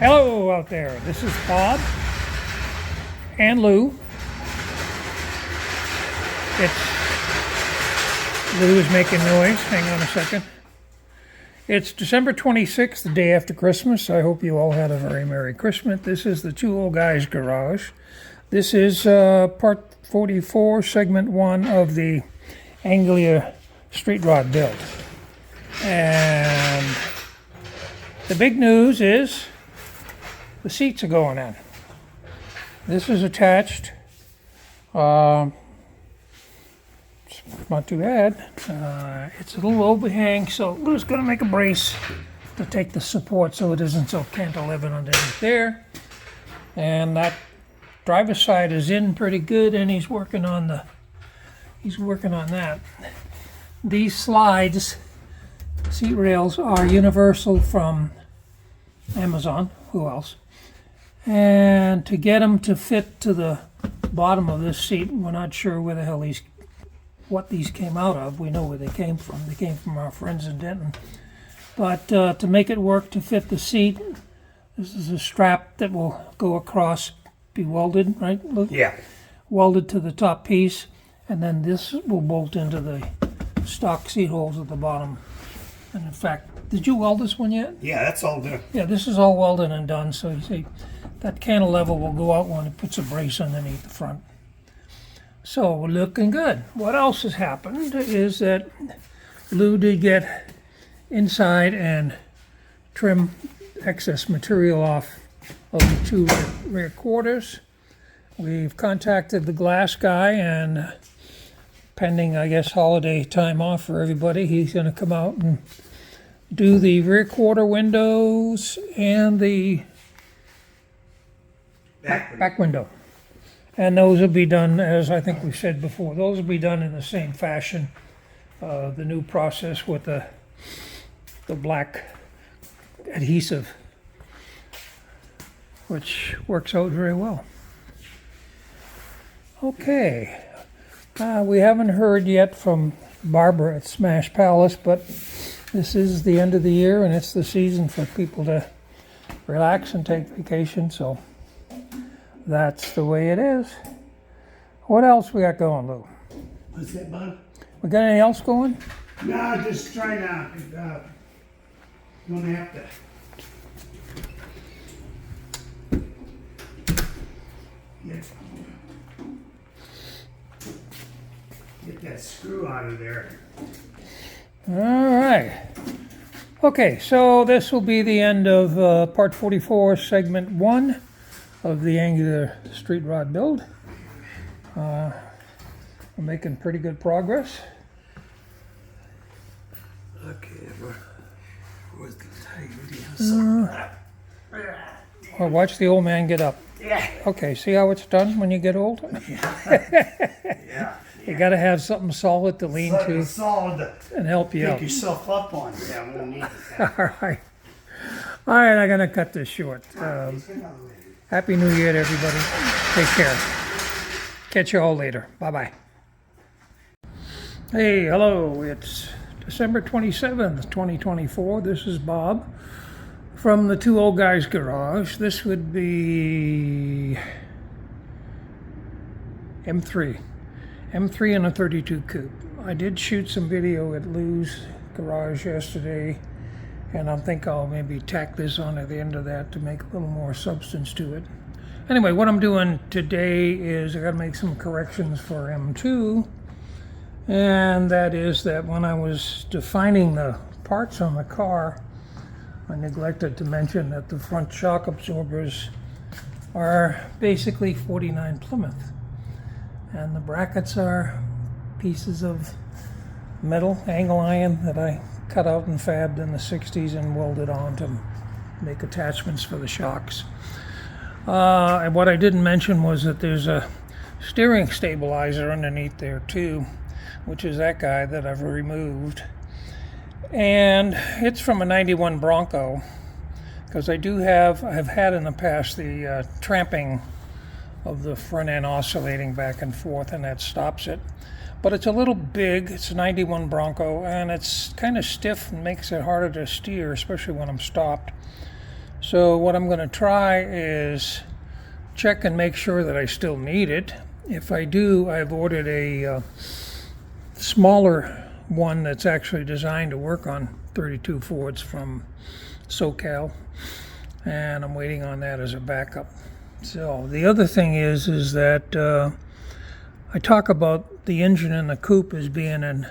Hello out there, this is Bob and Lou. Lou is making noise, hang on a second. It's December 26th, the day after Christmas. I hope you all had a very Merry Christmas. This is the Two Old Guys Garage. This is part 44, segment 1 of the Anglia Street Rod build. And the big news is the seats are going in. This is attached. It's not too bad. It's a little overhang, so Lou's going to make a brace to take the support so it isn't so cantilevered underneath there. And that driver's side is in pretty good, and he's working on that. These slides, seat rails, are universal from Amazon. Who else? And to get them to fit to the bottom of this seat, we're not sure where the hell what these came out of. We know where they came from. They came from our friends in Denton. But to make it work to fit the seat, this is a strap that will go across, be welded, right, Luke? Yeah. Welded to the top piece, and then this will bolt into the stock seat holes at the bottom. And in fact, did you weld this one yet? Yeah, that's all done. Yeah, this is all welded and done, so you see that cantilever will go out when it puts a brace underneath the front. So we're looking good. What else has happened is that Lou did get inside and trim excess material off of the two rear quarters. We've contacted the glass guy, and pending, I guess, holiday time off for everybody, he's going to come out and do the rear quarter windows and the back window. And those will be done, as I think we said before, those will be done in the same fashion. The new process with the black adhesive, which works out very well. Okay, we haven't heard yet from Barbara at Smash Palace, but this is the end of the year and it's the season for people to relax and take vacation, so that's the way it is. What else we got going, Lou? What's that, bud? We got anything else going? No, just trying to, you're gonna have to get that screw out of there. All right. Okay, so this will be the end of part 44, segment 1 of the Anglia Street Rod build. We're making pretty good progress. Okay, where's the Well, watch the old man get up. Yeah. Okay, see how it's done when you get old? Yeah. You got to have something solid to lean to Solid and help you to out. pick yourself up on. Yeah, we'll need that. All right. All right, I'm going to cut this short. Happy New Year to everybody. Take care. Catch you all later. Bye-bye. Hey, hello. It's December 27th, 2024. This is Bob from the Two Old Guys Garage. This would be M3 and a 32 coupe. I did shoot some video at Lou's garage yesterday, and I think I'll maybe tack this on at the end of that to make a little more substance to it. Anyway, what I'm doing today is I got to make some corrections for M2, and that is that when I was defining the parts on the car, I neglected to mention that the front shock absorbers are basically 49 Plymouth, and the brackets are pieces of metal angle iron that I cut out and fabbed in the 60s and welded on to make attachments for the shocks. And what I didn't mention was that there's a steering stabilizer underneath there too, which is that guy that I've removed. And it's from a 91 Bronco, because I have had in the past the tramping of the front end oscillating back and forth, and that stops it. But it's a little big. It's a 91 Bronco, and it's kind of stiff and makes it harder to steer, especially when I'm stopped. So what I'm going to try is check and make sure that I still need it. If I do, I've ordered a smaller one that's actually designed to work on 32 Fords from SoCal, and I'm waiting on that as a backup. So the other thing is that I talk about the engine in the coupe as being an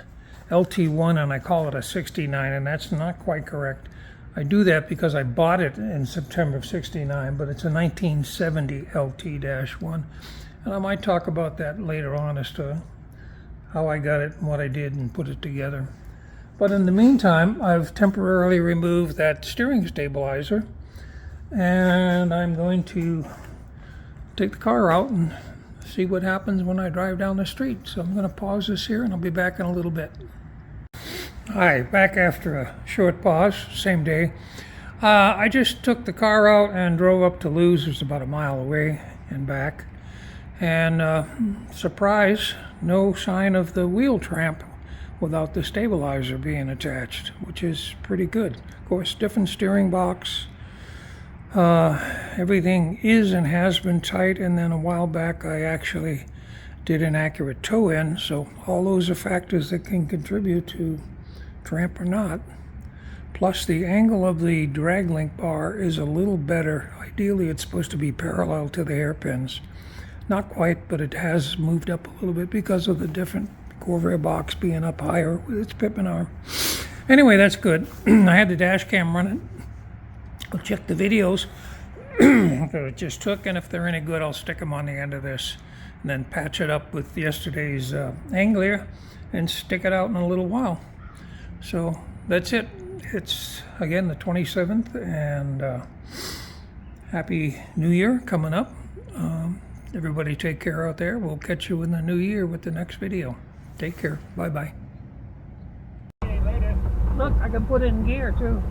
LT1 and I call it a 69, and that's not quite correct. I do that because I bought it in September of 69, but it's a 1970 LT-1, and I might talk about that later on as to how I got it and what I did and put it together. But in the meantime, I've temporarily removed that steering stabilizer, and I'm going to take the car out and see what happens when I drive down the street. So I'm going to pause this here and I'll be back in a little bit. Hi, back after a short pause, same day. I just took the car out and drove up to Lou's, it's about a mile away and back. And surprise, no sign of the wheel tramp without the stabilizer being attached, which is pretty good. Of course, different steering box. Everything is and has been tight, and then a while back I actually did an accurate toe in, so all those are factors that can contribute to tramp or not. Plus the angle of the drag link bar is a little better. Ideally it's supposed to be parallel to the hairpins. Not quite, but it has moved up a little bit because of the different Corvair box being up higher with its pippin arm. Anyway, that's good. I had the dash cam running. I'll check the videos that it just took, and if they're any good, I'll stick them on the end of this and then patch it up with yesterday's Anglia and stick it out in a little while. So that's it. It's again the 27th, and Happy New Year coming up. Everybody take care out there. We'll catch you in the new year with the next video. Take care. Bye-bye. Look, I can put it in gear too.